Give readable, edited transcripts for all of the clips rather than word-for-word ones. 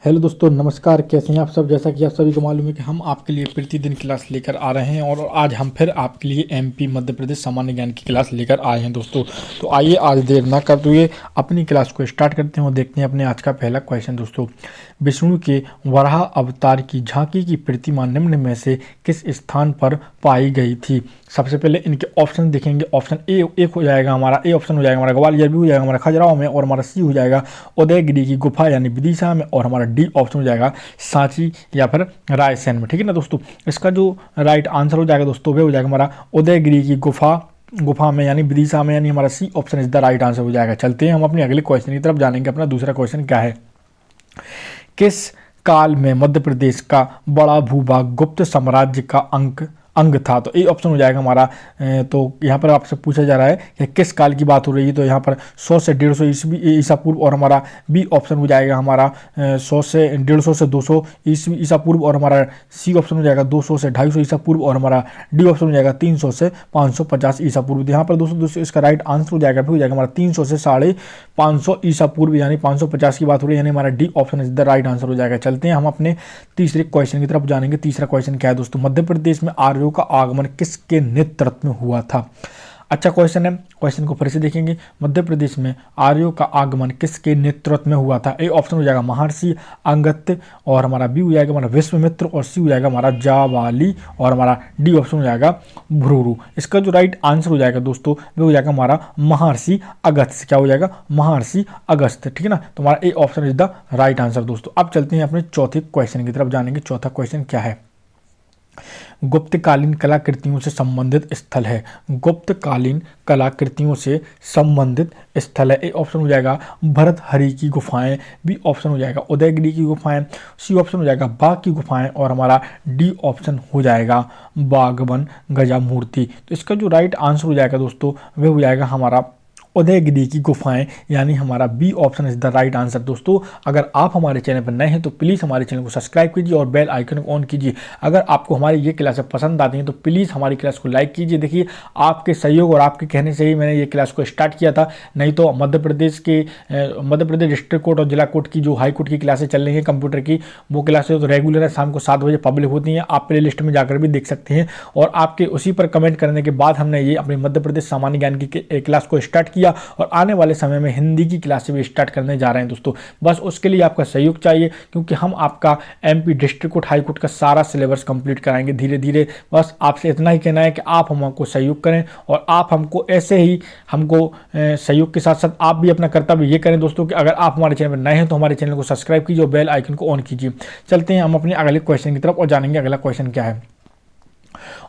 Hello दोस्तों, नमस्कार। कैसे हैं आप सब। जैसा कि आप सभी को मालूम है कि हम आपके लिए प्रतिदिन क्लास लेकर आ रहे हैं और आज हम फिर आपके लिए एमपी मध्य प्रदेश सामान्य ज्ञान की क्लास लेकर आए हैं दोस्तों। तो आइए आज देर ना करते हुए अपनी क्लास को स्टार्ट करते हैं और देखते हैं अपने आज का पहला क्वेश्चन दोस्तों। विष्णु के वराह अवतार की झांकी की प्रतिमा निम्न में से किस स्थान पर पाई गई थी। सबसे पहले इनके ऑप्शन देखेंगे। ऑप्शन ए एक हो जाएगा हमारा, ए ऑप्शन हो जाएगा हमारा ग्वालियर, भी हो जाएगा हमारा खजुराहो में, और हमारा सी हो जाएगा उदयगिरी की गुफा यानी विदिशा में, और हमारा डी ऑप्शन हो जाएगा सांची या फिर रायसेन में। ठीक है ना दोस्तों। इसका जो राइट आंसर हो जाएगा दोस्तों वे हो जाएगा हमारा उदयगिरी की गुफा में यानी विदिशा में, यानी हमारा C option is the right answer हो जाएगा। चलते हैं हम अपने अगले क्वेश्चन की तरफ जानेंगे। अपना दूसरा क्वेश्चन क्या है। किस काल में मध्य प्रदेश का बड़ा भूभाग गुप्त साम्राज्य का अंग था। तो ए ऑप्शन हो जाएगा हमारा। तो यहाँ पर आपसे पूछा जा रहा है कि किस काल की बात हो रही है। तो यहाँ पर 100 से 150 ईस्वी ईसा पूर्व, और हमारा बी ऑप्शन हो जाएगा हमारा 100 से 150 से 200 ईस्वी ईसा पूर्व, और हमारा सी ऑप्शन हो जाएगा 200 से 250 ईसा पूर्व, और हमारा डी ऑप्शन हो जाएगा 300 से 550 ईसा पूर्व। तो यहाँ पर दोस्तों इसका राइट आंसर हो जाएगा हमारा 300 से 550 ईसा पूर्व यानी 550 की बात हो रही है, यानी हमारा D option is the right answer हो जाएगा। चलते हैं हम अपने तीसरे क्वेश्चन की तरफ जानेंगे। तीसरा क्वेश्चन क्या है दोस्तों। मध्य प्रदेश में आर्यों का आगमन किसके नेतृत्व में हुआ था। अच्छा क्वेश्चन है, क्वेश्चन को फिर से देखेंगे। मध्य प्रदेश में आर्यों का आगमन किसके नेतृत्व में हुआ था। ए ऑप्शन हो जाएगा महर्षि अंगत्य, और हमारा बी हो जाएगा हमारा विश्वामित्र, और सी हो जाएगा हमारा जाबाली, और हमारा डी ऑप्शन हो जाएगा भ्रुरु। इसका जो राइट आंसर हो जाएगा दोस्तों वो हो जाएगा हमारा महर्षि अगस्त्य। क्या हो जाएगा महर्षि अगस्त्य। ठीक है ना। तो हमारा A option is the right answer दोस्तों। अब चलते हैं अपने चौथे क्वेश्चन की तरफ जानेंगे। चौथा क्वेश्चन क्या है। गुप्तकालीन कलाकृतियों से संबंधित स्थल है। गुप्तकालीन कलाकृतियों से संबंधित स्थल है। ए ऑप्शन हो जाएगा भरतहरि की गुफाएं, बी ऑप्शन हो जाएगा उदयगिरी की गुफाएं, सी ऑप्शन हो जाएगा बाघ की गुफाएं, और हमारा डी ऑप्शन हो जाएगा बागवन गजा मूर्ति। तो इसका जो राइट आंसर हो जाएगा दोस्तों वह हो जाएगा हमारा उदयगिरी की गुफाएं, यानी हमारा B option is the right answer. दोस्तों अगर आप हमारे चैनल पर नए हैं तो प्लीज़ हमारे चैनल को सब्सक्राइब कीजिए और बेल आइकन को ऑन कीजिए। अगर आपको हमारी ये क्लासें पसंद आती हैं तो प्लीज़ हमारी क्लास को लाइक कीजिए। देखिए आपके सहयोग और आपके कहने से ही मैंने ये क्लास को स्टार्ट किया था, नहीं तो मध्य प्रदेश डिस्ट्रिक्ट कोर्ट और जिला कोर्ट की जो हाई कोर्ट की क्लासें चल रही हैं कंप्यूटर की, वो क्लासें तो रेगुलर है, शाम को 7 बजे पब्लिक होती हैं। आप प्ले लिस्ट में जाकर भी देख सकते हैं, और आपके उसी पर कमेंट करने के बाद हमने ये अपने मध्य प्रदेश सामान्य ज्ञान की क्लास को स्टार्ट किया, और आने वाले समय में हिंदी की क्लासें भी स्टार्ट करने जा रहे हैं दोस्तों। बस उसके लिए आपका सहयोग चाहिए, क्योंकि हम आपका MP district court high court का सारा सिलेबस कंप्लीट कराएंगे धीरे धीरे। बस आपसे इतना ही कहना है कि आप हमको सहयोग करें, और आप हमको ऐसे ही सहयोग के साथ साथ आप भी अपना कर्तव्य ये करें दोस्तों कि अगर आप हमारे चैनल पर नए हैं तो हमारे चैनल को सब्सक्राइब कीजिए और बेल आइकन को ऑन कीजिए। चलते हैं हम अपने अगले क्वेश्चन की तरफ और जानेंगे अगला क्वेश्चन क्या है।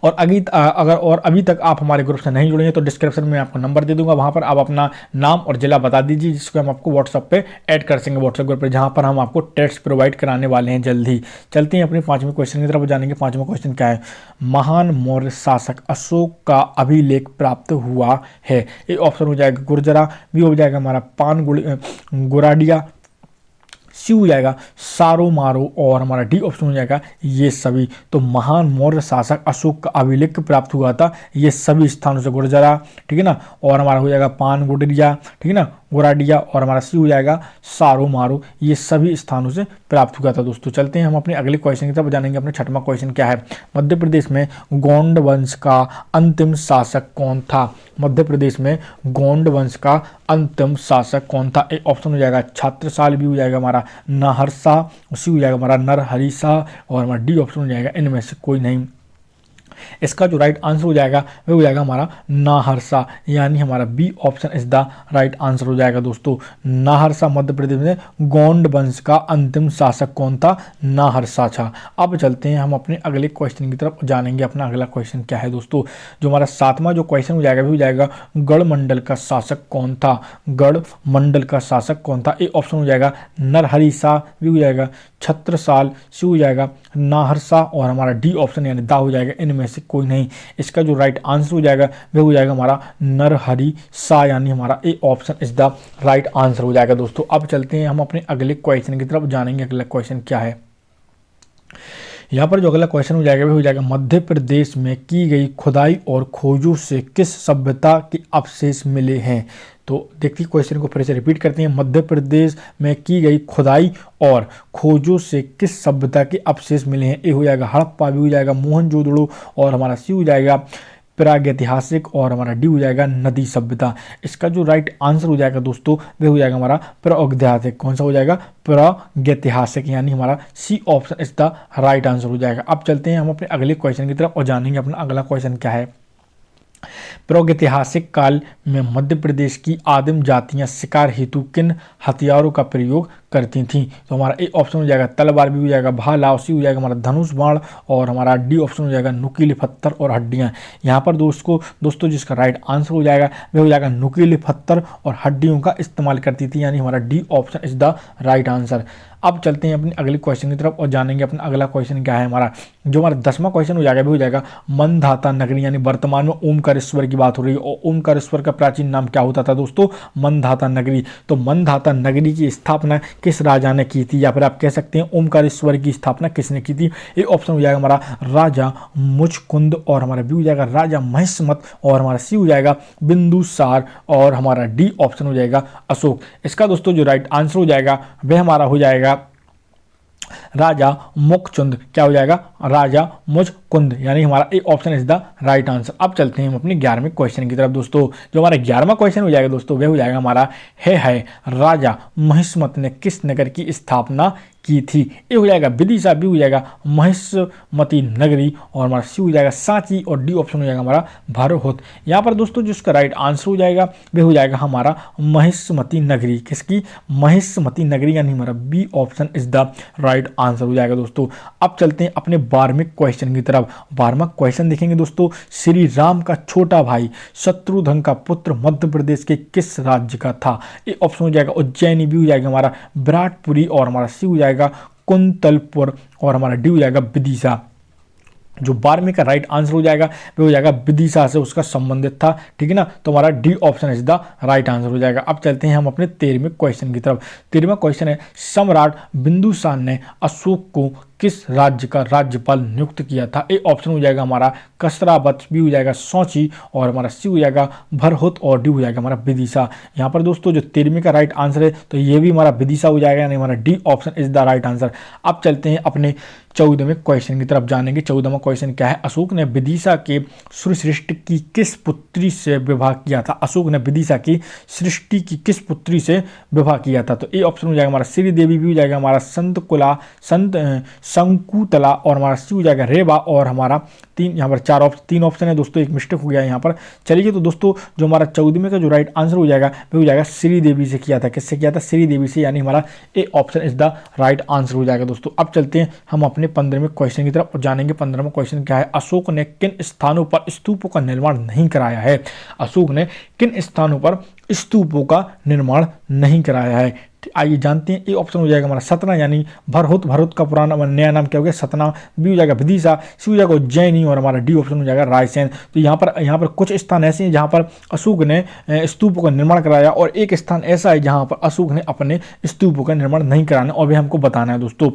और अभी तक आप हमारे ग्रुप से नहीं जुड़े हैं तो डिस्क्रिप्शन में आपको नंबर दे दूंगा, वहां पर आप अपना नाम और जिला बता दीजिए, जिसको हम आपको व्हाट्सएप पे ऐड कर सकेंगे, व्हाट्सएप ग्रुप पे, जहां पर हम आपको टेस्ट प्रोवाइड कराने वाले हैं जल्द ही। चलते हैं अपने पांचवें क्वेश्चन की तरफ जानेंगे। पांचवा क्वेश्चन क्या है। महान मौर्य शासक अशोक का अभिलेख प्राप्त हुआ है। ये ऑप्शन हो जाएगा गुर्जरा, बी हो जाएगा हमारा पान गुराडिया, सी हो जाएगा सारो मारो, और हमारा डी ऑप्शन हो जाएगा ये सभी। तो महान मौर्य शासक अशोक का अभिलेख प्राप्त हुआ था ये सभी स्थानों से। गुर्जरा, ठीक है ना, और हमारा हो जाएगा पान गुडरिया, ठीक है ना, गोराडिया, और हमारा सी हो जाएगा सारो मारो, ये सभी स्थानों से प्राप्त हुआ था दोस्तों। चलते हैं हम अपने अगले क्वेश्चन की तरफ जानेंगे। अपने छठवां क्वेश्चन क्या है। मध्य प्रदेश में गोंड वंश का अंतिम शासक कौन था। मध्य प्रदेश में गोंड वंश का अंतिम शासक कौन था। एक ऑप्शन हो जाएगा छत्रसाल, भी हो जाएगा हमारा नाहरसा, सी हो जाएगा हमारा नरहरि शाह, और हमारा डी ऑप्शन हो जाएगा इनमें से कोई नहीं। इसका जो राइट आंसर हो जाएगा वो हो जाएगा हमारा नाहरसा, यानी हमारा B option is the right answer हो जाएगा दोस्तों। नाहरसा मध्य प्रदेश में गोंड वंश का अंतिम शासक कौन था, नाहरसा था। अब चलते हैं हम अपने अगले क्वेश्चन की तरफ जानेंगे। अपना अगला क्वेश्चन क्या है दोस्तों। जो हमारा सातवां जो क्वेश्चन हो जाएगा वो हो जाएगा गढ़ मंडल का शासक कौन था। गढ़ मंडल का शासक कौन था। ए ऑप्शन हो जाएगा नरहरि शाह, भी हो जाएगा छत्रसाल, सी हो जाएगा नाहरसा, और हमारा डी ऑप्शन यानी दा हो जाएगा इनमें से कोई नहीं। इसका जो राइट आंसर हो जाएगा वह हो जाएगा हमारा नरहरि शाह, यानी हमारा A option is the right answer हो जाएगा दोस्तों। अब चलते हैं हम अपने अगले क्वेश्चन की तरफ जानेंगे। अगला क्वेश्चन क्या है। यहाँ पर जो अगला क्वेश्चन हो जाएगा वो हो जाएगा मध्य प्रदेश में की गई खुदाई और खोजों से किस सभ्यता के अवशेष मिले हैं। तो देखिए क्वेश्चन को फिर से रिपीट करते हैं। मध्य प्रदेश में की गई खुदाई और खोजों से किस सभ्यता के अवशेष मिले हैं। ए हो जाएगा हड़प्पा, बी हो जाएगा मोहनजोदड़ो और हमारा सी हो जाएगा प्रागैतिहासिक और हमारा डी हो जाएगा नदी सभ्यता। इसका जो राइट आंसर हो जाएगा दोस्तों वह हो जाएगा हमारा प्रागैतिहासिक। कौन सा हो जाएगा? प्रागैतिहासिक, यानी हमारा C option is the right answer हो जाएगा। अब चलते हैं हम अपने अगले क्वेश्चन की तरफ और जानेंगे अपना अगला क्वेश्चन क्या है। प्रागैतिहासिक काल में मध्य प्रदेश की आदिम जातियां शिकार हेतु किन हथियारों का प्रयोग करती थीं। तो हमारा ए ऑप्शन हो जाएगा तलवार, बी हो जाएगा भाला, सी हो जाएगा हमारा धनुष बाण और हमारा डी ऑप्शन हो जाएगा नुकीले पत्थर और हड्डियां। यहाँ पर दोस्तों जिसका राइट आंसर हो जाएगा वह हो जाएगा नुकीले पत्थर और हड्डियों का इस्तेमाल करती थी, यानी हमारा D option is the right answer. अब चलते हैं अपने अगले क्वेश्चन की तरफ और जानेंगे अपना अगला क्वेश्चन क्या है हमारा। जो हमारा 10वां क्वेश्चन हो जाएगा वो हो जाएगा मंधाता नगरी, यानी वर्तमान में ओमकारेश्वर की बात हो रही है और ओमकारेश्वर का प्राचीन नाम क्या होता था दोस्तों? मंधाता नगरी। तो मंधाता नगरी की स्थापना किस राजा ने की थी, या फिर आप कह सकते हैं ओमकारेश्वर की स्थापना किसने की थी। ये ऑप्शन हो जाएगा हमारा राजा मुचकुंद और हमारा बी हो जाएगा राजा महिष्मत और हमारा सी हो जाएगा बिंदुसार और हमारा डी ऑप्शन हो जाएगा अशोक। इसका दोस्तों जो राइट आंसर हो जाएगा वह हमारा हो जाएगा राजा मुचकुंद। क्या हो जाएगा? राजा मुचकुंद, यानी हमारा A option is the right answer. अब चलते हैं हम अपने 11वें क्वेश्चन की तरफ दोस्तों। जो हमारा 11वां क्वेश्चन हो जाएगा दोस्तों वह हो जाएगा हमारा है राजा महिष्मत ने किस नगर की स्थापना की थी। ए हो जाएगा विदिशा, बी हो जाएगा महिष्मती नगरी और हमारा सी हो जाएगा सांची और डी ऑप्शन हो जाएगा हमारा भरहुत। यहाँ पर दोस्तों जिसका राइट आंसर हो जाएगा वह हो जाएगा हमारा महिष्मती नगरी। किसकी? महिष्मती नगरी, यानी हमारा B option is the right answer हो जाएगा दोस्तों। अब चलते हैं अपने 12वें क्वेश्चन की तरफ। 12वां क्वेश्चन देखेंगे दोस्तों। श्री राम का छोटा भाई शत्रुघ्न का पुत्र मध्य प्रदेश के किस राज्य का था। ए ऑप्शन हो जाएगा उज्जैनी, बी हो जाएगा हमारा विराटपुरी और हमारा सी हो जाएगा कुंतलपुर और हमारा डी हो जाएगा विदिशा। जो 12वें का राइट आंसर हो जाएगा वो हो जाएगा विदिशा से उसका संबंधित था, ठीक है ना। तो हमारा D option is the right answer हो जाएगा। अब चलते हैं हम अपने 13वें क्वेश्चन की तरफ। 13वां क्वेश्चन है सम्राट बिंदुसार ने अशोक को किस राज्य का राज्यपाल नियुक्त किया था। ए ऑप्शन हो जाएगा हमारा कसरावत, बी हो जाएगा सोची और हमारा सी हो जाएगा भरहुत और डी हो जाएगा हमारा विदिशा। यहाँ पर दोस्तों जो 13वें का राइट आंसर है तो ये भी हमारा विदिशा हो जाएगा, यानी हमारा D option is the right answer. अब चलते हैं अपने 14वें क्वेश्चन की तरफ जानेंगे। 14वां क्वेश्चन क्या है। अशोक ने विदिशा के सुरश्रेष्ठ की किस पुत्री से विवाह किया था। अशोक ने विदिशा की सृष्टि की किस पुत्री से विवाह किया था। तो ए ऑप्शन हो जाएगा हमारा श्रीदेवी, भी हो जाएगा हमारा शंकुतला और हमारा सी हो जाएगा रेवा और हमारा यहाँ पर 3 ऑप्शन है दोस्तों, एक मिस्टेक हो गया यहाँ पर। चलिए तो दोस्तों जो हमारा 14वें का जो राइट आंसर हो जाएगा वो हो जाएगा श्रीदेवी से किया था। किससे किया था? श्रीदेवी से, यानी हमारा A option is the right answer हो जाएगा दोस्तों। अब चलते हैं हम अपने 15वें क्वेश्चन की तरफ और जानेंगे 15वां क्वेश्चन क्या है। अशोक ने किन स्थानों पर स्तूपों का निर्माण नहीं कराया है। अशोक ने किन स्थानों पर स्तूपों का निर्माण नहीं कराया है। आइए जानते हैं। ए ऑप्शन हो जाएगा हमारा सतना, यानी भरहुत का पुराना नया नाम क्या हो गया? सतना। बी हो जाएगा विदिशा, सी हो जाएगा उज्जैनी और हमारा डी ऑप्शन हो जाएगा रायसेन। तो यहाँ पर कुछ स्थान ऐसे हैं जहाँ पर अशोक ने स्तूपों का निर्माण कराया और एक स्थान ऐसा है जहाँ पर अशोक ने अपने स्तूपों का निर्माण नहीं कराना और भी हमको बताना है दोस्तों।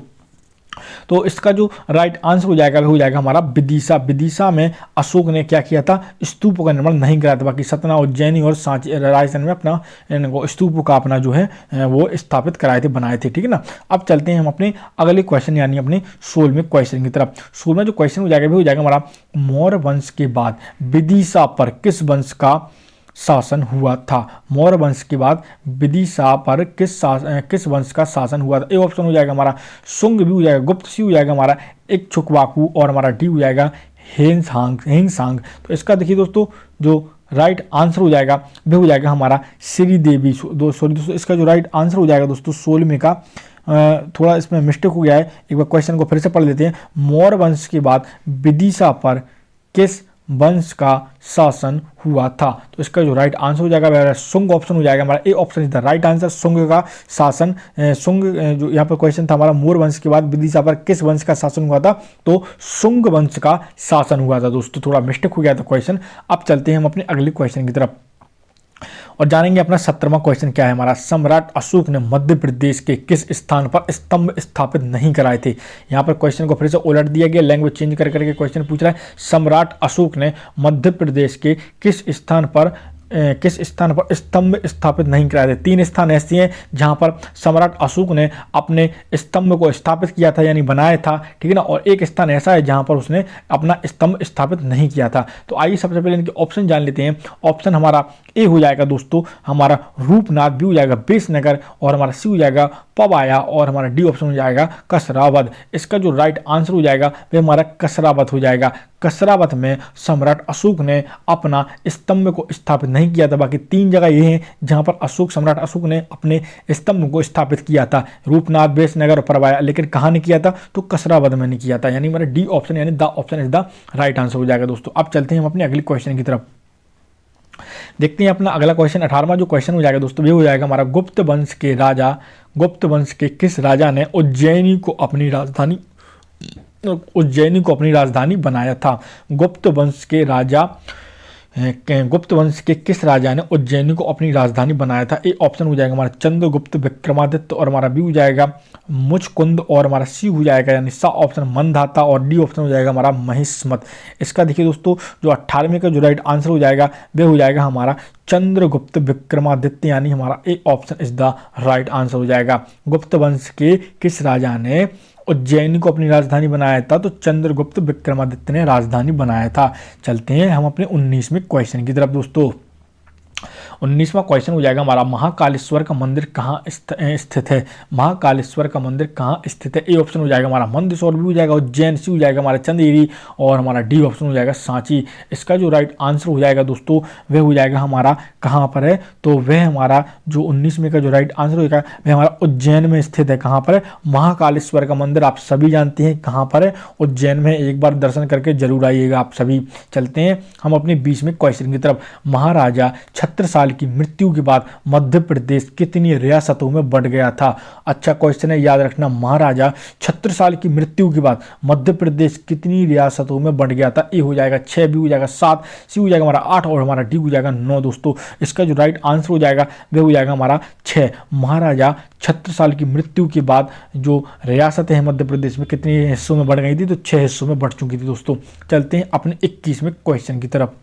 तो इसका जो राइट आंसर हो जाएगा वो हो जाएगा हमारा विदिशा। विदिशा में अशोक ने क्या किया था? स्तूपों का निर्माण नहीं कराया था। बाकी सतना, उज्जैनी और सांची रायसेन में अपना स्तूपों का अपना जो है वो स्थापित कराए थे, बनाए थे, ठीक है ना। अब चलते हैं हम अपने अगले क्वेश्चन यानी अपने 16वें क्वेश्चन की तरफ। 16वां जो क्वेश्चन हो जाएगा वो हो जाएगा हमारा मौर्य वंश के बाद विदिशा पर किस वंश का शासन हुआ था। मौर्य वंश के बाद विदिशा पर किस वंश का शासन हुआ था। ए ऑप्शन हो जाएगा हमारा शुंग, भी हो जाएगा गुप्त, सी हो जाएगा हमारा इक्ष्वाकु और हमारा डी हो जाएगा हेंगसांग। तो इसका देखिए दोस्तों जो राइट आंसर हो जाएगा वह हो जाएगा हमारा श्रीदेवी। सॉरी दोस्तों, इसका जो राइट आंसर हो जाएगा दोस्तों 16वें का थोड़ा इसमें मिस्टेक हो गया है, एक बार क्वेश्चन को फिर से पढ़ लेते हैं। मौर्य वंश के बाद विदिशा पर किस वंश का शासन हुआ था। तो इसका जो राइट आंसर हो जाएगा वह शुंग ऑप्शन हो जाएगा हमारा। A option is the right answer. Shunga का शासन, शुंग जो यहाँ पर क्वेश्चन था हमारा मौर्य वंश के बाद विदिशा पर किस वंश का शासन हुआ था, तो शुंग वंश का शासन हुआ था दोस्तों। थोड़ा मिस्टेक हो गया था क्वेश्चन। अब चलते हैं हम अपने अगले क्वेश्चन की तरफ। और जानेंगे अपना 17वां क्वेश्चन क्या है हमारा। सम्राट अशोक ने मध्य प्रदेश के किस स्थान पर स्तंभ स्थापित नहीं कराए थे। यहाँ पर क्वेश्चन को फिर से उलट दिया गया, लैंग्वेज चेंज कर करके क्वेश्चन पूछ रहा है। सम्राट अशोक ने मध्य प्रदेश के किस स्थान पर स्तंभ स्थापित नहीं कराए थे। 3 स्थान ऐसे हैं जहां पर सम्राट अशोक ने अपने स्तंभ को स्थापित किया था, यानी बनाया था, ठीक है ना। और एक स्थान ऐसा है जहां पर उसने अपना स्तंभ स्थापित नहीं किया था। तो आइए सबसे पहले इनके ऑप्शन जान लेते हैं। ऑप्शन हमारा ए हो जाएगा दोस्तों हमारा रूपनाथ, बी हो जाएगा बेसनगर, और हमारा सी हो जाएगा पवाया, और हमारा डी ऑप्शन हो जाएगा कसरावद। इसका जो राइट आंसर हो जाएगा वह हमारा कसरावद हो जाएगा। कसरावद में सम्राट अशोक ने अपना स्तंभ को स्थापित नहीं किया था। बाकी 3 जगह ये हैं जहां पर सम्राट अशोक ने अपने स्तंभ को स्थापित किया था, रूपनाथ, बेसनगर और परवाया। लेकिन कहाँ ने किया था, तो कसरावद में नहीं किया था। यानी हमारा डी ऑप्शन यानी the option is the right answer हो जाएगा दोस्तों। अब चलते हैं हम अपने अगले क्वेश्चन की तरफ। देखते हैं अपना अगला क्वेश्चन 18वां जो क्वेश्चन हो जाएगा दोस्तों, ये हो जाएगा हमारा गुप्त वंश के किस राजा ने उज्जैनी को अपनी राजधानी बनाया था। गुप्त वंश के किस राजा ने उज्जैनी को अपनी राजधानी बनाया था। ए ऑप्शन हो जाएगा हमारा चंद्रगुप्त विक्रमादित्य, और हमारा बी हो जाएगा मुचकुंद, और हमारा सी हो जाएगा यानी सा ऑप्शन मंधाता, और डी ऑप्शन हो जाएगा हमारा महिष्मत। इसका देखिए दोस्तों जो 18वें का जो राइट आंसर हो जाएगा वह हो जाएगा हमारा चंद्रगुप्त विक्रमादित्य, यानी हमारा A option is the right answer हो जाएगा। गुप्त वंश के किस राजा ने उज्जैनी को अपनी राजधानी बनाया था, तो चंद्रगुप्त विक्रमादित्य ने राजधानी बनाया था। चलते हैं हम अपने 19वें क्वेश्चन की तरफ दोस्तों। 19वां क्वेश्चन हो जाएगा हमारा महाकालेश्वर का मंदिर कहाँ स्थित है। महाकालेश्वर का मंदिर कहाँ स्थित है। ए ऑप्शन हो जाएगा हमारा मंदसौर, भी हो जाएगा उज्जैन, सी हो जाएगा हमारा चंदेरी, और हमारा डी ऑप्शन हो जाएगा सांची। इसका जो राइट आंसर हो जाएगा दोस्तों वह हो जाएगा हमारा कहाँ पर है, तो वह हमारा जो 19वें का जो राइट आंसर होगा वह हमारा उज्जैन में स्थित है। कहाँ पर है, महाकालेश्वर का मंदिर आप सभी जानते हैं कहाँ पर है, उज्जैन में। एक बार दर्शन करके जरूर आइएगा आप सभी। चलते हैं हम अपने 20वें क्वेश्चन की तरफ। महाराजा छत्रसाल की मृत्यु के बाद मध्य प्रदेश कितनी रियासतों में बंट गया था। अच्छा क्वेश्चन है, याद रखना। महाराजा छत्रसाल की मृत्यु के बाद मध्य प्रदेश कितनी रियासतों में बंट गया था। ए हो जाएगा 6, बी हो जाएगा 7, सी हो जाएगा हमारा 8, और हमारा डी हो जाएगा 9 दोस्तों। इसका जो राइट आंसर हो जाएगा वह हो जाएगा हमारा 6। महाराजा छत्रसाल की मृत्यु के बाद जो रियासतें हैं मध्य प्रदेश में कितने हिस्सों में बढ़ गई थी, तो 6 हिस्सों में बढ़ चुकी थी दोस्तों। चलते हैं अपने 21वें क्वेश्चन की तरफ।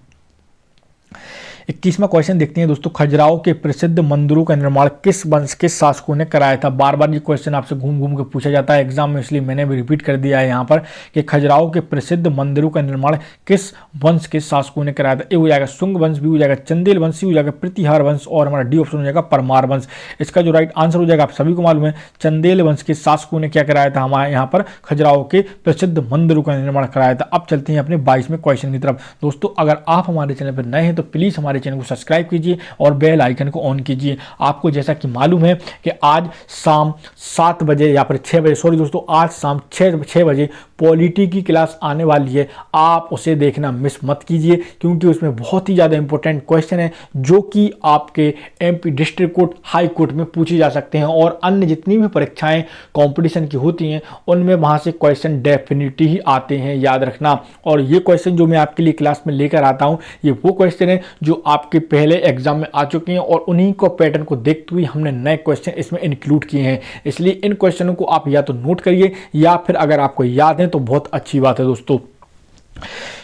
21वां क्वेश्चन देखते हैं दोस्तों। खजुराहो के प्रसिद्ध मंदिरों का निर्माण किस वंश के शासकों ने कराया था। बार बार ये क्वेश्चन आपसे घूम घूम के पूछा जाता है एग्जाम में, इसलिए मैंने भी रिपीट कर दिया है यहाँ पर कि खजुराहो के प्रसिद्ध मंदिरों का निर्माण किस वंश के शासकों ने कराया था। ए हो जाएगा शुंग वंश, बी हो जाएगा चंदेल वंश, सी हो जाएगा प्रतिहार वंश, और हमारा डी ऑप्शन हो जाएगा परमार वंश। इसका जो राइट आंसर हो जाएगा आप सभी को मालूम है, चंदेल वंश के शासकों ने क्या कराया था, हमारे यहाँ पर खजुराहो के प्रसिद्ध मंदिरों का निर्माण कराया था। अब चलते हैं अपने 22वें क्वेश्चन की तरफ। दोस्तों अगर आप हमारे चैनल पर नए हैं तो प्लीज हमारे चैनल को सब्सक्राइब कीजिए और बेल आइकन को ऑन कीजिए। आपको जैसा कि मालूम है कि आज शाम 7 बजे या फिर 6 बजे, सॉरी दोस्तों, आज शाम 6 बजे पॉलिटी की क्लास आने वाली है। आप उसे देखना मिस मत कीजिए, क्योंकि उसमें बहुत ही ज़्यादा इंपॉर्टेंट क्वेश्चन है जो कि आपके MP district court, high court में पूछे जा सकते हैं, और अन्य जितनी भी परीक्षाएं कंपटीशन की होती हैं उनमें वहाँ से क्वेश्चन डेफिनेटली ही आते हैं, याद रखना। और ये क्वेश्चन जो मैं आपके लिए क्लास में लेकर आता हूँ ये वो क्वेश्चन है जो आपके पहले एग्जाम में आ चुके हैं, और उन्हीं को पैटर्न को देखते हुए हमने नए क्वेश्चन इसमें इंक्लूड किए हैं। इसलिए इन क्वेश्चनों को आप या तो नोट करिए, या फिर अगर आपको याद है तो बहुत अच्छी बात है दोस्तों।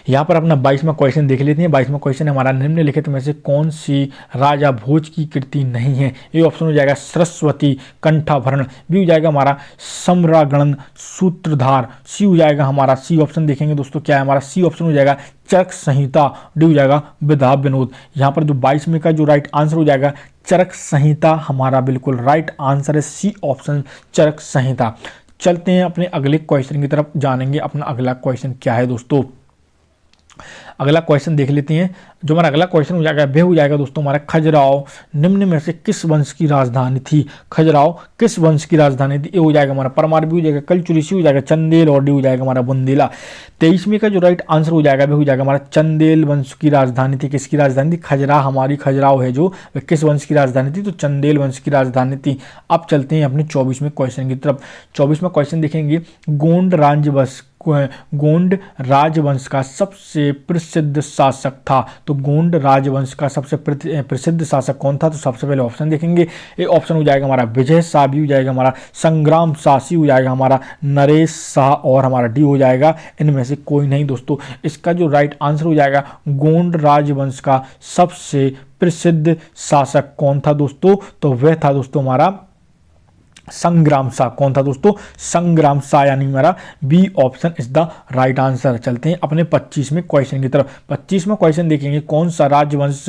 यहाँ पर अपना 22वां क्वेश्चन देख लेते हैं। 22वां क्वेश्चन हमारा, निम्नलिखित में से कौन सी राजा भोज की कृति नहीं है। ये ऑप्शन हो जाएगा सरस्वती कंठाभरण, बी हो जाएगा हमारा सम्रागणन सूत्रधार, सी हो जाएगा हमारा, सी ऑप्शन देखेंगे दोस्तों क्या है हमारा, सी ऑप्शन हो जाएगा चरक संहिता, डी हो जाएगा विधा विनोद। यहाँ पर जो 22वें का जो राइट आंसर हो जाएगा चरक संहिता हमारा बिल्कुल राइट आंसर है, सी ऑप्शन चरक संहिता। चलते हैं अपने अगले क्वेश्चन की तरफ, जानेंगे अपना अगला क्वेश्चन क्या है दोस्तों। अगला क्वेश्चन देख लेते हैं। जो हमारा अगला क्वेश्चन हो जाएगा वह हो जाएगा दोस्तों हमारा, खजुराहो निम्न में से किस वंश की राजधानी थी। खजुराहो किस वंश की राजधानी थी। ए हो जाएगा हमारा परमार, बी हो जाएगा कलचुरी, सी हो जाएगा चंदेल, और डी हो जाएगा हमारा बुंदेला। 23वें का जो राइट आंसर हो जाएगा वह हो जाएगा हमारा चंदेल वंश की राजधानी थी। किसकी राजधानी थी, हमारी खजुराहो है जो, वह किस वंश की राजधानी थी, तो चंदेल वंश की राजधानी थी। अब चलते हैं अपने 24वें क्वेश्चन की तरफ। 24वां क्वेश्चन देखेंगे, गोंड राजवंश गोंड राजवंश का सबसे प्रसिद्ध शासक था। तो गोंड राजवंश का सबसे प्रसिद्ध शासक कौन था? तो सबसे पहले ऑप्शन देखेंगे, ए ऑप्शन हो जाएगा हमारा विजय शाह, बी हो जाएगा हमारा संग्राम शाह, सी हो जाएगा हमारा नरेश शाह और हमारा डी हो जाएगा इनमें से कोई नहीं दोस्तों। इसका जो राइट आंसर हो जाएगा गोंड राजवंश का सबसे प्रसिद्ध शासक कौन था दोस्तों? तो वह था दोस्तों हमारा संग्राम शाह। कौन था दोस्तों? संग्राम शाह, यानी हमारा B option is the right answer. चलते हैं अपने 25वें क्वेश्चन की तरफ। 25वां क्वेश्चन देखेंगे, कौन सा राजवंश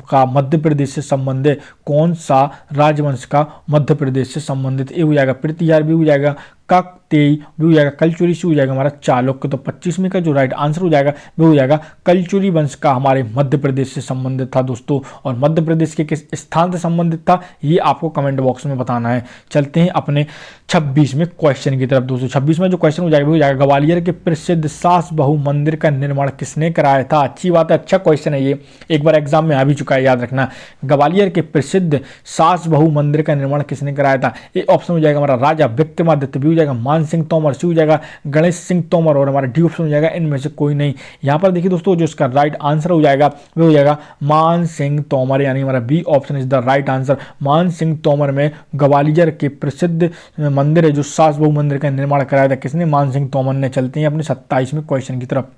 का मध्य प्रदेश से संबंधित? कौन सा राजवंश का मध्य प्रदेश से संबंधित? ए हो जाएगा पृथ्वीराज, बी हो जाएगा काकतीय, बी हो जाएगा कलचुरी, सी हो जाएगा हमारा चालुक्य। तो 25वें का जो राइट आंसर हो जाएगा वो हो जाएगा कलचुरी वंश का हमारे मध्य प्रदेश से संबंधित था दोस्तों। और मध्य प्रदेश के किस स्थान से संबंधित था ये आपको कमेंट बॉक्स में बताना है। चलते हैं अपने 26वें क्वेश्चन की तरफ दोस्तों। 26वां जो क्वेश्चन हो जाएगा वो हो जाएगा ग्वालियर के प्रसिद्ध सास बहु मंदिर का निर्माण किसने कराया था? अच्छी बात है, अच्छा क्वेश्चन है ये, एक बार एग्जाम में आ भी चुका है, याद रखना। ग्वालियर के प्रसिद्ध सास बहु मंदिर का निर्माण किसने कराया था? ये ऑप्शन हो जाएगा हमारा राजा विक्रमादित्य, बी हो जाएगा मान सिंह तोमर, सी हो जाएगा गणेश सिंह तोमर और हमारा डी ऑप्शन हो जाएगा इनमें से कोई नहीं। यहाँ पर देखिए दोस्तों जो इसका राइट आंसर हो जाएगा वो हो जाएगा मान सिंह तोमर, यानी हमारा B option is the right answer. Man Singh Tomar में ग्वालियर के प्रसिद्ध मंदिर है जो सास बहु मंदिर का निर्माण कराया था किसने? मान सिंह तोमर ने। चलते हैं अपने 27वें क्वेश्चन की तरफ।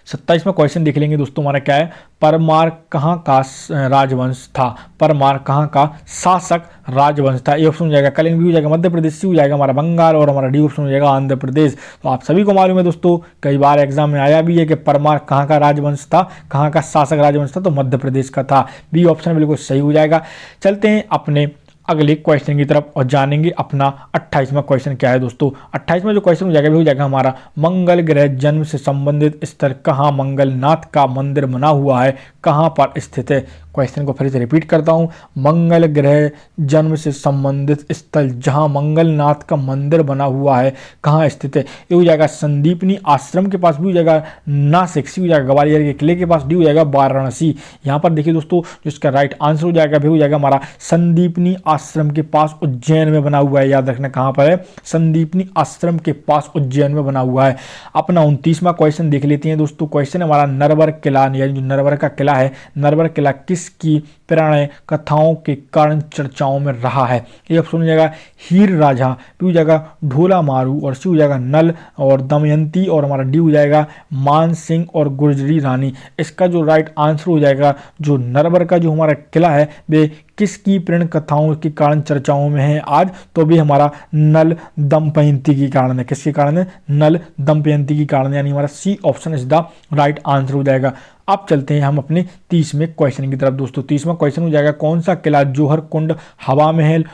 27वां क्वेश्चन देख लेंगे दोस्तों, हमारा क्या है? परमार कहाँ का राजवंश था? परमार कहाँ का शासक राजवंश था? ए ऑप्शन हो जाएगा कलिंग, बी हो जाएगा मध्य प्रदेश, सी हो जाएगा हमारा बंगाल और हमारा डी ऑप्शन हो जाएगा आंध्र प्रदेश। तो आप सभी को मालूम है दोस्तों, कई बार एग्जाम में आया भी है कि परमार कहाँ का राजवंश था, कहाँ का शासक राजवंश था? तो मध्य प्रदेश का था। बी ऑप्शन बिल्कुल सही हो जाएगा। चलते हैं अपने अगले क्वेश्चन की तरफ और जानेंगे अपना 28वां क्वेश्चन क्या है दोस्तों। 28वां जो क्वेश्चन हो जाएगा वो हो जाएगा हमारा मंगल ग्रह जन्म से संबंधित स्थल कहाँ मंगलनाथ का मंदिर बना हुआ है, कहाँ पर स्थित है? क्वेश्चन को फिर से रिपीट करता हूँ, मंगल ग्रह जन्म से संबंधित स्थल जहाँ मंगलनाथ का मंदिर बना हुआ है कहाँ स्थित है? ये हो जाएगा संदीपनी आश्रम के पास, भी हो जाएगा नासिक, सी हो जाएगा ग्वालियर के किले के पास, डी हो जाएगा वाराणसी। यहाँ पर देखिए दोस्तों जो इसका राइट आंसर हो जाएगा भी हो जाएगा हमारा संदीपनी आश्रम के पास उज्जैन में बना हुआ है। याद रखना कहाँ पर है? संदीपनी आश्रम के पास उज्जैन में बना हुआ है। अपना 29वां क्वेश्चन देख लेते हैं दोस्तों। क्वेश्चन हमारा नरवर किला, यानी जो नरवर का किला है, नरवर किला किसकी प्रणय कथाओं के कारण चर्चाओं में रहा है? ये ऑप्शन हो जाएगा हीर राझा, बी हो जाएगा ढोला मारू और सी हो जाएगा नल और दमयंती और हमारा डी हो जाएगा मान सिंह और गुर्जरी रानी। इसका जो राइट आंसर हो जाएगा जो नरवर का जो हमारा किला है वे किसकी प्रेरण कथाओं के कारण चर्चाओं में है आज? तो भी हमारा नल दमयंती के कारण है। किसके कारण है? नल दमयंती के कारण, यानी हमारा C option is the right answer हो जाएगा। अब चलते हैं हम अपने 30वें क्वेश्चन की तरफ दोस्तों। 30वां क्वेश्चन हो जाएगा कौन सा किला जौहर कुंड, हवा महल,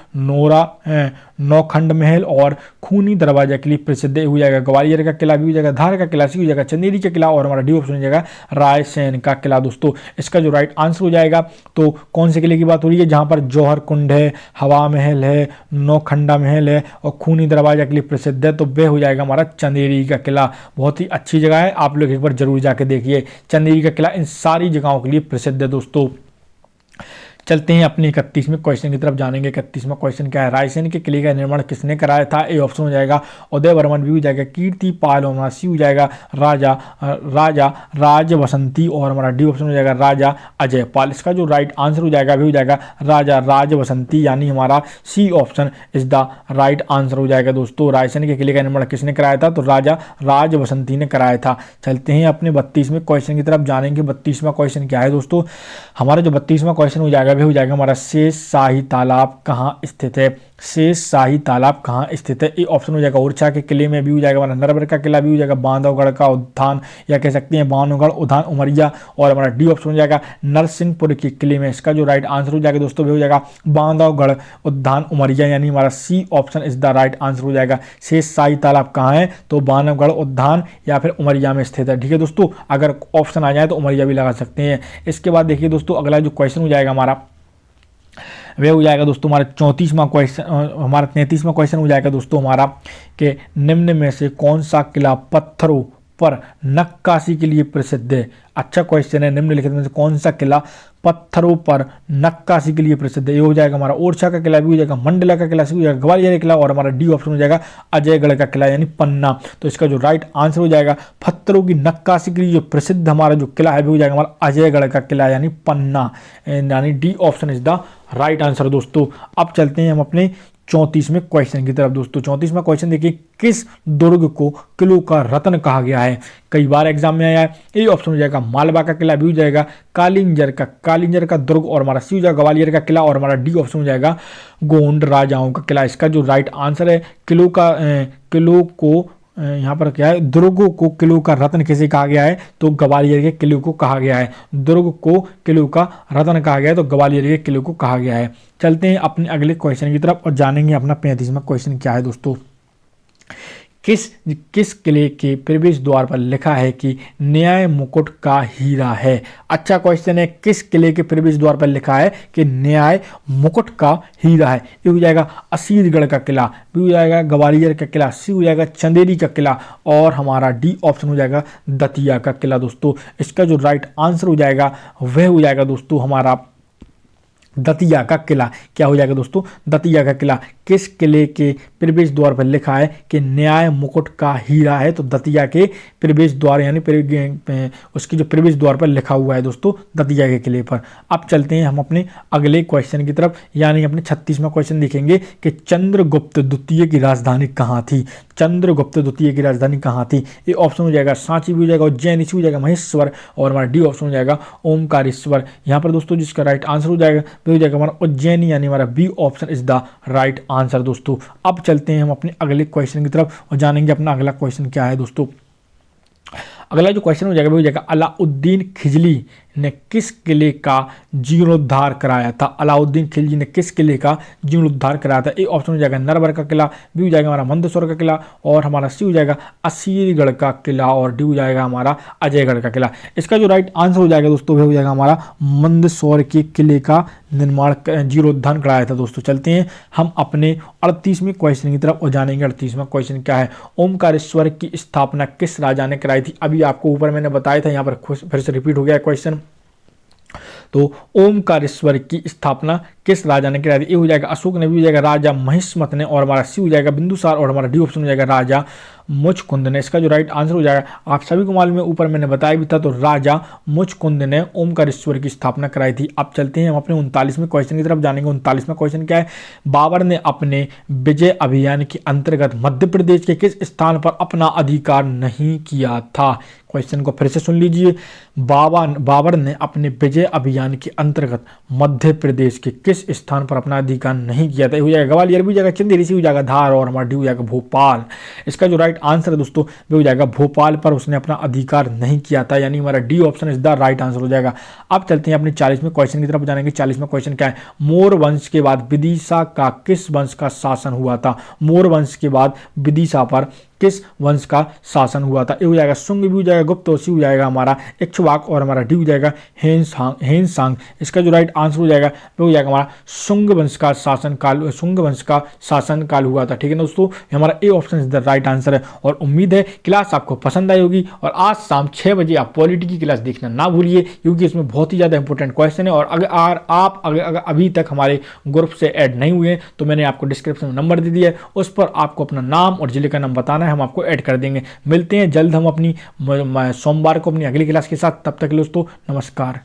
नौखंड महल और खूनी दरवाजा के लिए प्रसिद्ध हो जाएगा? ग्वालियर का किला, भी हो जाएगा धार का किला, सी हो जाएगा चंदेरी का किला और हमारा डी ऑप्शन हो जाएगा रायसेन का किला दोस्तों। इसका जो राइट आंसर हो जाएगा तो कौन से किले की बात हो रही है जहां पर जौहर कुंड है, हवा महल है, नौखंडा महल है और खूनी दरवाजा के लिए प्रसिद्ध है? तो वह हो जाएगा हमारा चंदेरी का किला। बहुत ही अच्छी जगह है, आप लोग एक बार जरूर जाके देखिए। चंदेरी का किला इन सारी जगहों के लिए प्रसिद्ध है दोस्तों। चलते हैं अपने 31वें क्वेश्चन की तरफ जानेंगे। 31वां क्वेश्चन क्या है? रायसेन के किले का निर्माण किसने कराया था? ए ऑप्शन हो जाएगा उदय वर्मन, भी हो जाएगा कीर्ति पाल और सी हो जाएगा राजा राज बसंती और हमारा डी ऑप्शन हो जाएगा राजा अजय पाल। इसका जो राइट आंसर हो जाएगा भी हो जाएगा राजा राज बसंती, यानी हमारा C option is the right answer हो जाएगा दोस्तों। रायसेन के किले का निर्माण किसने कराया था? तो राजा राज बसंती ने कराया था। चलते हैं अपने 32वें क्वेश्चन की तरफ जानेंगे। 32वां क्वेश्चन क्या है दोस्तों? हमारा जो 32वां क्वेश्चन हो जाएगा भी हो जाएगा हमारा शेष शाही तालाब कहाँ स्थित है? शेष शाही तालाब कहाँ स्थित है? ए ऑप्शन हो जाएगा ओरछा के किले में, भी हो जाएगा हमारा नरवर का किला, भी हो जाएगा बांधवगढ़ का उद्यान या कह सकते हैं बांधवगढ़ उद्यान उमरिया और हमारा डी ऑप्शन हो जाएगा नरसिंहपुर के किले में। इसका जो राइट आंसर हो जाएगा दोस्तों भी हो जाएगा बांधवगढ़ उद्यान उमरिया, यानी हमारा C option is the right answer हो जाएगा। शेष शाही तालाब कहाँ है? तो बांधवगढ़ उद्यान या फिर उमरिया में स्थित है। ठीक है दोस्तों, अगर ऑप्शन आ जाए तो उमरिया भी लगा सकते हैं। इसके बाद देखिए दोस्तों अगला जो क्वेश्चन हो जाएगा हमारा वह हो जाएगा दोस्तों हमारा 34वां क्वेश्चन, हमारा 33वां क्वेश्चन हो जाएगा दोस्तों हमारा कि निम्न में से कौन सा किला पत्थरों पर नक्काशी के लिए प्रसिद्ध है? अच्छा क्वेश्चन है। निम्नलिखित में से कौन सा किला पत्थरों पर नक्काशी के लिए प्रसिद्ध है? ये हो जाएगा हमारा ओरछा का किला, भी हो जाएगा मंडला का किला, सी हो जाएगा ग्वालियर का किला, और हमारा डी ऑप्शन हो जाएगा अजयगढ़ का किला यानी पन्ना। तो इसका जो राइट आंसर हो जाएगा पत्थरों की नक्काशी के लिए जो प्रसिद्ध हमारा जो किला है वो हो जाएगा हमारा अजयगढ़ का किला यानी पन्ना, यानी D option is the right answer दोस्तों। अब चलते हैं हम अपने 34वें क्वेश्चन की तरफ दोस्तों। 34वां क्वेश्चन देखिए, किस दुर्ग को किलों का रत्न कहा गया है? कई बार एग्जाम में आया है। ए ऑप्शन हो जाएगा मालवा का किला, बी हो जाएगा कालिंजर का दुर्ग, और हमारा सी हो जाएगा ग्वालियर का किला, और हमारा डी ऑप्शन हो जाएगा गोंड राजाओं का किला। इसका जो राइट आंसर है किलो को यहाँ पर क्या है, दुर्गों को किलो का रत्न किसे कहा गया है? तो ग्वालियर के किले को कहा गया है। दुर्ग को किलो का रत्न कहा गया है तो ग्वालियर के किले को कहा गया है। चलते हैं अपने अगले क्वेश्चन की तरफ और जानेंगे अपना 35वां क्वेश्चन क्या है दोस्तों। किस किले के प्रवेश द्वार पर लिखा है कि न्याय मुकुट का हीरा है? अच्छा क्वेश्चन है। किस किले के प्रवेश द्वार पर लिखा है कि न्याय मुकुट का हीरा है? ये हो जाएगा असीरगढ़ का किला, बी हो जाएगा ग्वालियर का किला, सी हो जाएगा चंदेरी का किला, और हमारा डी ऑप्शन हो जाएगा दतिया का किला दोस्तों। इसका जो राइट आंसर हो जाएगा वह हो जाएगा दोस्तों हमारा दतिया का किला। क्या हो जाएगा दोस्तों? दतिया का किला। किस किले के प्रवेश द्वार पर लिखा है कि न्याय मुकुट का हीरा है? तो दतिया के प्रवेश द्वार यानी उसके जो प्रवेश द्वार पर लिखा हुआ है दोस्तों दतिया के किले पर। अब चलते हैं हम अपने अगले क्वेश्चन की तरफ, यानी अपने 36वां क्वेश्चन देखेंगे कि चंद्रगुप्त द्वितीय की राजधानी कहाँ थी? चंद्रगुप्त द्वितीय की राजधानी कहाँ थी? ये ऑप्शन हो जाएगा सांची, भी हो जाएगा उज्जैन, सी हो जाएगा महेश्वर, और हमारा डी ऑप्शन हो जाएगा ओमकारेश्वर। यहाँ पर दोस्तों जिसका राइट आंसर हो जाएगा हो जाएगा हमारा उज्जैन, यानी हमारा B option is the right answer दोस्तों। अब चलते हैं हम अपने अगले क्वेश्चन की तरफ और जानेंगे अपना अगला क्वेश्चन क्या है दोस्तों। अगला जो क्वेश्चन हो जाएगा वो हो जाएगा अलाउद्दीन खिलजी ने किस किले का जीर्णोद्धार कराया था? अलाउद्दीन खिलजी ने किस किले का जीर्णोद्धार कराया था? ए ऑप्शन हो जाएगा नरवर का किला, बी हो जाएगा हमारा मंदसौर का किला, और हमारा सी हो जाएगा असीरगढ़ का किला, और डी हो जाएगा हमारा अजयगढ़ का किला। इसका जो राइट आंसर हो जाएगा दोस्तों वह हो जाएगा हमारा मंदसौर के किले का निर्माण जीर्णोद्धार कराया था दोस्तों। चलते हैं हम अपने 38वें क्वेश्चन की तरफ और जानेंगे 38वां क्वेश्चन क्या है। ओमकारेश्वर की स्थापना किस राजा ने कराई थी? अभी आपको ऊपर मैंने बताया था, यहाँ पर फिर से रिपीट हो गया क्वेश्चन। तो ओमकारेश्वर की स्थापना किस राजा ने कराई थी? ए हो जाएगा अशोक ने, भी हो जाएगा राजा महिष्मत ने, और हमारा सी हो जाएगा बिंदुसार, और हमारा डी ऑप्शन हो जाएगा राजा मुचकुंद ने। इसका जो राइट आंसर हो जाएगा आप सभी को मालूम है, ऊपर मैंने बताया भी था, तो राजा मुचकुंद ने ओमकारेश्वर की स्थापना कराई थी। अब चलते हैं हम अपने 39वें क्वेश्चन की तरफ जानेंगे। 39वां क्वेश्चन क्या है? बाबर ने अपने विजय अभियान के अंतर्गत मध्य प्रदेश के किस स्थान पर अपना अधिकार नहीं किया था? क्वेश्चन को फिर से सुन लीजिए। बाबर ने अपने विजय अभियान के अंतर्गत मध्य प्रदेश के किस स्थान पर अपना अधिकार नहीं किया था? हो जाएगा ग्वालियर, भी हो जाएगा चंदेरी, सी हो जाएगा धार, और हमारा डी हो जाएगा भोपाल। इसका जो राइट आंसर है दोस्तों वो हो जाएगा भोपाल पर उसने अपना अधिकार नहीं किया था, यानी हमारा D option is the right answer हो जाएगा। अब चलते हैं अपने 40वें क्वेश्चन की तरफ जानेंगे। 40वां क्वेश्चन क्या है? मोर वंश के बाद विदिशा का किस वंश का शासन हुआ था? मोर वंश के बाद विदिशा पर किस वंश का शासन हुआ था? ए हो जाएगा शुंग, भी हो जाएगा गुप्त, सी हो जाएगा हमारा इक्ष्वाक, और हमारा डी हो जाएगा हेनसांग। इसका जो राइट आंसर हो जाएगा वो हो जाएगा हमारा शुंग वंश का शासन काल हुआ था। ठीक है दोस्तों, हमारा A option is the right answer है। और उम्मीद है क्लास आपको पसंद आई होगी, और आज शाम 6 बजे आप पॉलिटी की क्लास देखना ना भूलिए, क्योंकि इसमें बहुत ही ज़्यादा इंपॉर्टेंट क्वेश्चन है। और अगर अभी तक हमारे ग्रुप से ऐड नहीं हुए तो मैंने आपको डिस्क्रिप्शन में नंबर दे दिया है, उस पर आपको अपना नाम और जिले का नाम बताना है, हम आपको ऐड कर देंगे। मिलते हैं जल्द हम अपनी सोमवार को अपनी अगली क्लास के साथ। तब तक के लिए दोस्तों नमस्कार।